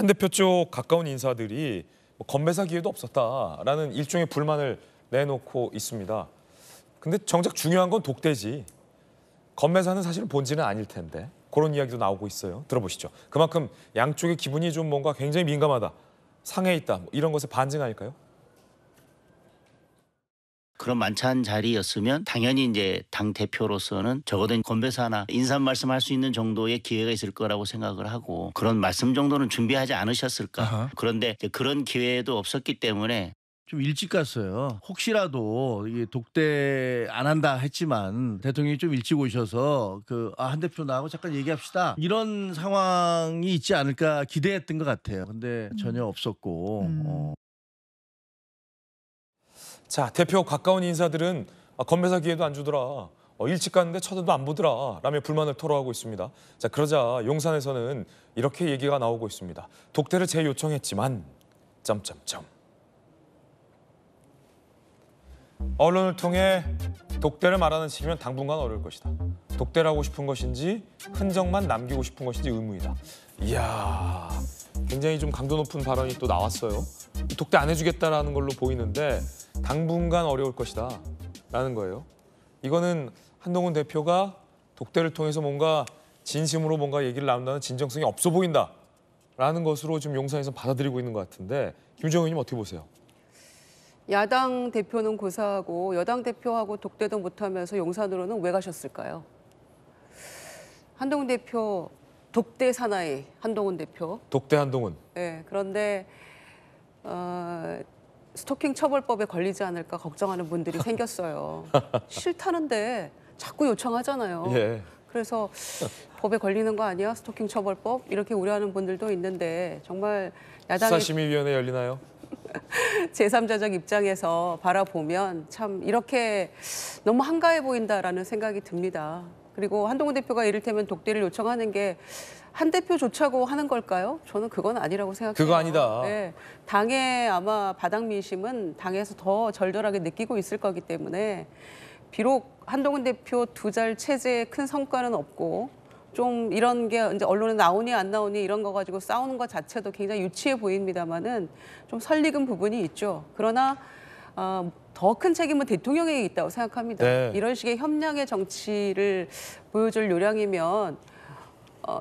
한 대표 쪽 가까운 인사들이 건배사 기회도 없었다라는 일종의 불만을 내놓고 있습니다. 근데 정작 중요한 건 독대지. 건배사는 사실 본질은 아닐 텐데 그런 이야기도 나오고 있어요. 들어보시죠. 그만큼 양쪽의 기분이 좀 뭔가 굉장히 민감하다, 상해 있다, 이런 것의 반증 아닐까요? 그런 만찬 자리였으면 당연히 이제 당 대표로서는 적어도 건배사나 인사 말씀할 수 있는 정도의 기회가 있을 거라고 생각을 하고 그런 말씀 정도는 준비하지 않으셨을까. 아하. 그런데 이제 그런 기회도 없었기 때문에 좀 일찍 갔어요. 혹시라도 이게 독대 안 한다 했지만 대통령이 좀 일찍 오셔서 한 대표 나하고 잠깐 얘기합시다. 이런 상황이 있지 않을까 기대했던 것 같아요. 근데 전혀 없었고. 자, 대표 가까운 인사들은 건배사 기회도 안 주더라, 일찍 갔는데 쳐다도 안 보더라 라며 불만을 토로하고 있습니다. 자, 그러자 용산에서는 이렇게 얘기가 나오고 있습니다. 독대를 재요청했지만... 언론을 통해 독대를 말하는 식이면 당분간 어려울 것이다. 독대를 하고 싶은 것인지 흔적만 남기고 싶은 것인지 의문이다. 이야, 굉장히 좀 강도 높은 발언이 또 나왔어요. 독대 안 해주겠다라는 걸로 보이는데 당분간 어려울 것이다 라는 거예요. 이거는 한동훈 대표가 독대를 통해서 뭔가 진심으로 뭔가 얘기를 나눈다는 진정성이 없어 보인다라는 것으로 지금 용산에서 받아들이고 있는 것 같은데, 김정은 의원님 어떻게 보세요? 야당 대표는 고사하고 여당 대표하고 독대도 못하면서 용산으로는 왜 가셨을까요? 한동훈 대표, 독대 사나이 한동훈 대표. 독대 한동훈. 네, 그런데 스토킹 처벌법에 걸리지 않을까 걱정하는 분들이 생겼어요. 싫다는데 자꾸 요청하잖아요. 예. 그래서 법에 걸리는 거 아니야? 스토킹 처벌법? 이렇게 우려하는 분들도 있는데 정말 야당이 수사심의위원회 열리나요? 제3자적 입장에서 바라보면 참 이렇게 너무 한가해 보인다라는 생각이 듭니다. 그리고 한동훈 대표가 이를테면 독대를 요청하는 게 한 대표 좋자고 하는 걸까요? 저는 그건 아니라고 생각해요. 그거 아니다. 네, 당의 아마 바닥 민심은 당에서 더 절절하게 느끼고 있을 거기 때문에 비록 한동훈 대표 두 달 체제에 큰 성과는 없고 좀 이런 게 이제 언론에 나오니 안 나오니 이런 거 가지고 싸우는 것 자체도 굉장히 유치해 보입니다만은 좀 설익은 부분이 있죠. 그러나 더 큰 책임은 대통령에게 있다고 생각합니다. 네. 이런 식의 협량의 정치를 보여줄 요량이면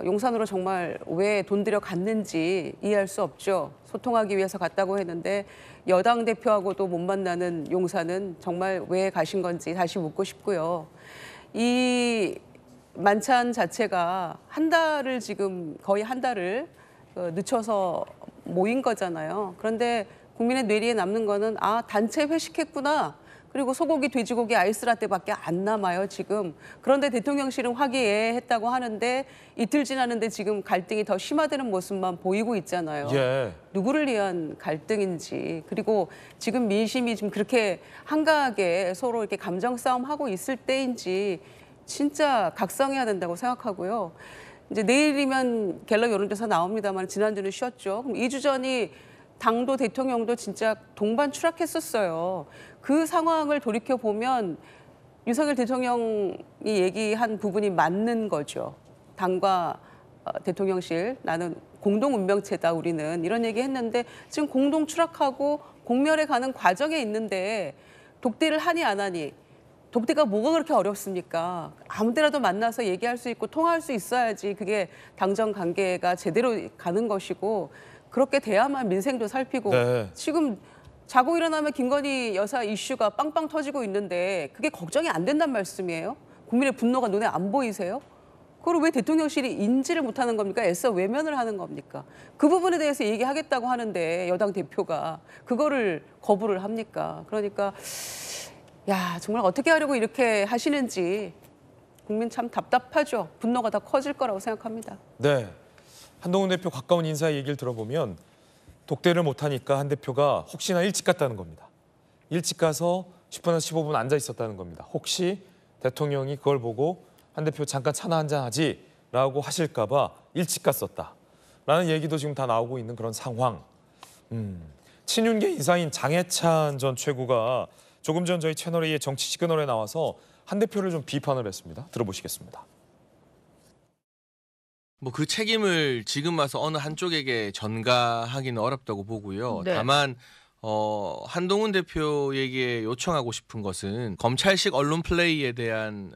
용산으로 정말 왜 돈 들여 갔는지 이해할 수 없죠. 소통하기 위해서 갔다고 했는데 여당 대표하고도 못 만나는 용산은 정말 왜 가신 건지 다시 묻고 싶고요. 이 만찬 자체가 거의 한 달을 늦춰서 모인 거잖아요. 그런데 국민의 뇌리에 남는 거는 단체 회식했구나. 그리고 소고기, 돼지고기, 아이스라떼밖에 안 남아요, 지금. 그런데 대통령실은 화기애애했다고 하는데 이틀 지났는데 지금 갈등이 더 심화되는 모습만 보이고 있잖아요. 예. 누구를 위한 갈등인지, 그리고 지금 민심이 지금 그렇게 한가하게 서로 이렇게 감정 싸움하고 있을 때인지 진짜 각성해야 된다고 생각하고요. 이제 내일이면 갤럽 여론조사 나옵니다만 지난주는 쉬었죠. 그럼 2주 전이 당도 대통령도 진짜 동반 추락했었어요. 그 상황을 돌이켜 보면 윤석열 대통령이 얘기한 부분이 맞는 거죠. 당과 대통령실, 나는 공동 운명체다 우리는, 이런 얘기 했는데 지금 공동 추락하고 공멸해 가는 과정에 있는데 독대를 하니 안 하니, 독대가 뭐가 그렇게 어렵습니까? 아무 때라도 만나서 얘기할 수 있고 통화할 수 있어야지 그게 당정 관계가 제대로 가는 것이고, 그렇게 돼야만 민생도 살피고. 네. 지금 자고 일어나면 김건희 여사 이슈가 빵빵 터지고 있는데 그게 걱정이 안 된단 말씀이에요? 국민의 분노가 눈에 안 보이세요? 그걸 왜 대통령실이 인지를 못하는 겁니까? 애써 외면을 하는 겁니까? 그 부분에 대해서 얘기하겠다고 하는데 여당 대표가 그거를 거부를 합니까? 그러니까 정말 어떻게 하려고 이렇게 하시는지 국민 참 답답하죠. 분노가 더 커질 거라고 생각합니다. 네. 한동훈 대표 가까운 인사의 얘기를 들어보면 독대를 못하니까 한 대표가 혹시나 일찍 갔다는 겁니다. 일찍 가서 10분에서 15분 앉아 있었다는 겁니다. 혹시 대통령이 그걸 보고 한 대표 잠깐 차나 한잔 하지라고 하실까 봐 일찍 갔었다라는 얘기도 지금 다 나오고 있는 그런 상황. 친윤계 인사인 장해찬 전 최고가 조금 전 저희 채널A의 정치 시그널에 나와서 한 대표를 좀 비판을 했습니다. 들어보시겠습니다. 뭐 그 책임을 지금 와서 어느 한쪽에게 전가하기는 어렵다고 보고요. 네. 다만 한동훈 대표에게 요청하고 싶은 것은 검찰식 언론 플레이에 대한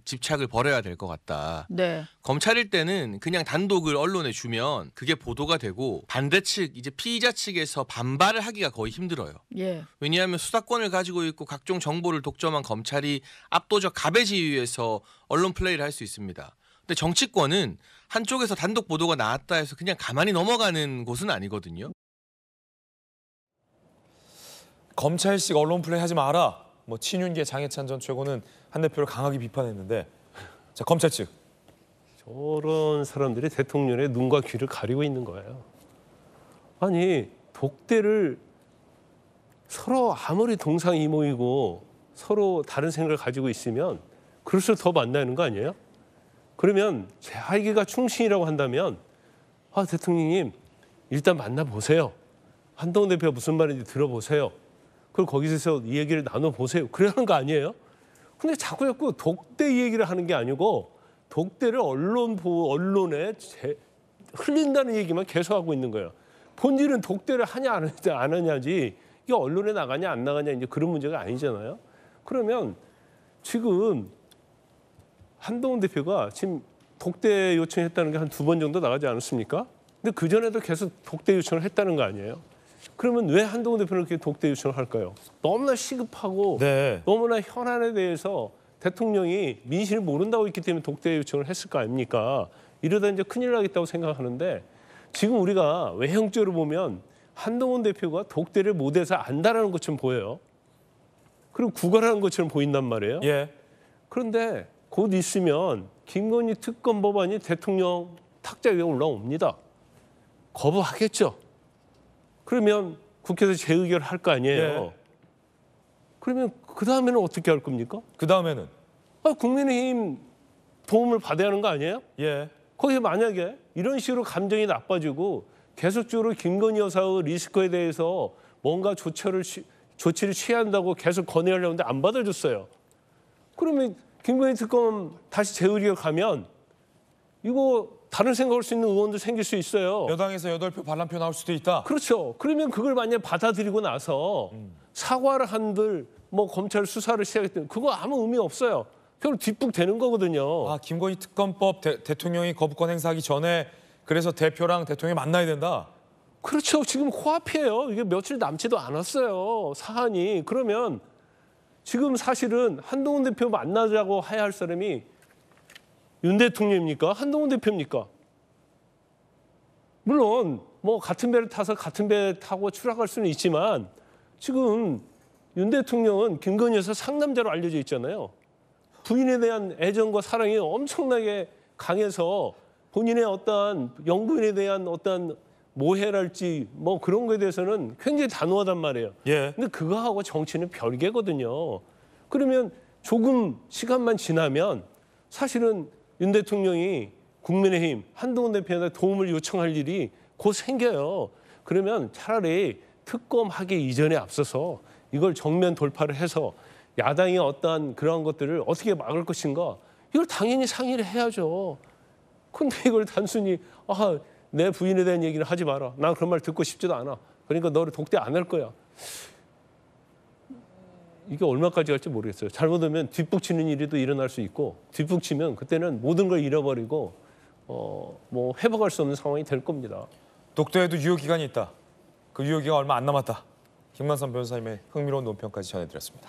집착을 버려야 될 것 같다. 네. 검찰일 때는 그냥 단독을 언론에 주면 그게 보도가 되고 반대측 이제 피의자 측에서 반발을 하기가 거의 힘들어요. 예. 왜냐하면 수사권을 가지고 있고 각종 정보를 독점한 검찰이 압도적 갑의 지위에서 언론 플레이를 할 수 있습니다. 근데 정치권은 한쪽에서 단독 보도가 나왔다 해서 그냥 가만히 넘어가는 곳은 아니거든요. 검찰식 언론 플레이 하지 마라. 뭐 친윤계 장해찬 전 최고는 한 대표를 강하게 비판했는데 자 검찰 측. 저런 사람들이 대통령의 눈과 귀를 가리고 있는 거예요. 아니 독대를 서로 아무리 동상이모이고 서로 다른 생각을 가지고 있으면 그럴수록 더 만나는 거 아니에요? 그러면 자기가 충신이라고 한다면 대통령님 일단 만나보세요. 한동훈 대표가 무슨 말인지 들어보세요. 그리고 거기서 이 얘기를 나눠보세요. 그래야 하는 거 아니에요? 근데 자꾸 독대 얘기를 하는 게 아니고 독대를 언론에 흘린다는 얘기만 계속하고 있는 거예요. 본질은 독대를 하냐 안 하냐지 이게 언론에 나가냐 안 나가냐 이제 그런 문제가 아니잖아요. 그러면 지금 한동훈 대표가 지금 독대 요청했다는 게 한 2번 정도 나가지 않았습니까? 근데 그전에도 계속 독대 요청을 했다는 거 아니에요? 그러면 왜 한동훈 대표는 그렇게 독대 요청을 할까요? 너무나 시급하고 네. 너무나 현안에 대해서 대통령이 민심을 모른다고 했기 때문에 독대 요청을 했을 거 아닙니까? 이러다 이제 큰일 나겠다고 생각하는데 지금 우리가 외형적으로 보면 한동훈 대표가 독대를 못해서 안다라는 것처럼 보여요. 그리고 구걸하는 것처럼 보인단 말이에요. 예. 그런데 곧 있으면 김건희 특검 법안이 대통령 탁자 위에 올라옵니다. 거부하겠죠. 그러면 국회에서 재의결을 할 거 아니에요. 예. 그러면 그 다음에는 어떻게 할 겁니까? 그 다음에는 국민의힘 도움을 받아야 하는 거 아니에요? 예. 거기에 만약에 이런 식으로 감정이 나빠지고 계속적으로 김건희 여사의 리스크에 대해서 뭔가 조치를 취한다고 계속 건의하려는데 안 받아줬어요. 그러면 김건희 특검 다시 재의결 가면 이거 다른 생각할 수 있는 의원도 생길 수 있어요. 여당에서 8표 반란표 나올 수도 있다. 그렇죠. 그러면 그걸 만약에 받아들이고 나서 사과를 한들 뭐 검찰 수사를 시작했든 그거 아무 의미 없어요. 결국 뒷북되는 거거든요. 아 김건희 특검법 대통령이 거부권 행사하기 전에 그래서 대표랑 대통령이 만나야 된다. 그렇죠. 지금 코앞이에요. 이게 며칠 남지도 않았어요. 사안이. 그러면 지금 사실은 한동훈 대표 만나자고 해야 할 사람이 윤 대통령입니까? 한동훈 대표입니까? 물론 뭐 같은 배를 타서 같은 배 타고 추락할 수는 있지만 지금 윤 대통령은 김건희 여사 상남자로 알려져 있잖아요. 부인에 대한 애정과 사랑이 엄청나게 강해서 본인의 어떠한 영부인에 대한 어떠한 모해랄지 뭐 그런 거에 대해서는 굉장히 단호하단 말이에요. 예. 근데 그거하고 정치는 별개거든요. 그러면 조금 시간만 지나면 사실은 윤 대통령이 국민의힘 한동훈 대표한테 도움을 요청할 일이 곧 생겨요. 그러면 차라리 특검하기 이전에 앞서서 이걸 정면 돌파를 해서 야당의 어떠한 그러한 것들을 어떻게 막을 것인가 이걸 당연히 상의를 해야죠. 근데 이걸 단순히 내 부인에 대한 얘기는 하지 마라. 난 그런 말 듣고 싶지도 않아. 그러니까 너를 독대 안 할 거야. 이게 얼마까지 갈지 모르겠어요. 잘못하면 뒷북치는 일이 또 일어날 수 있고 뒷북치면 그때는 모든 걸 잃어버리고 뭐 회복할 수 없는 상황이 될 겁니다. 독도에도 유효기간이 있다. 그 유효기간 얼마 안 남았다. 김만선 변호사님의 흥미로운 논평까지 전해드렸습니다.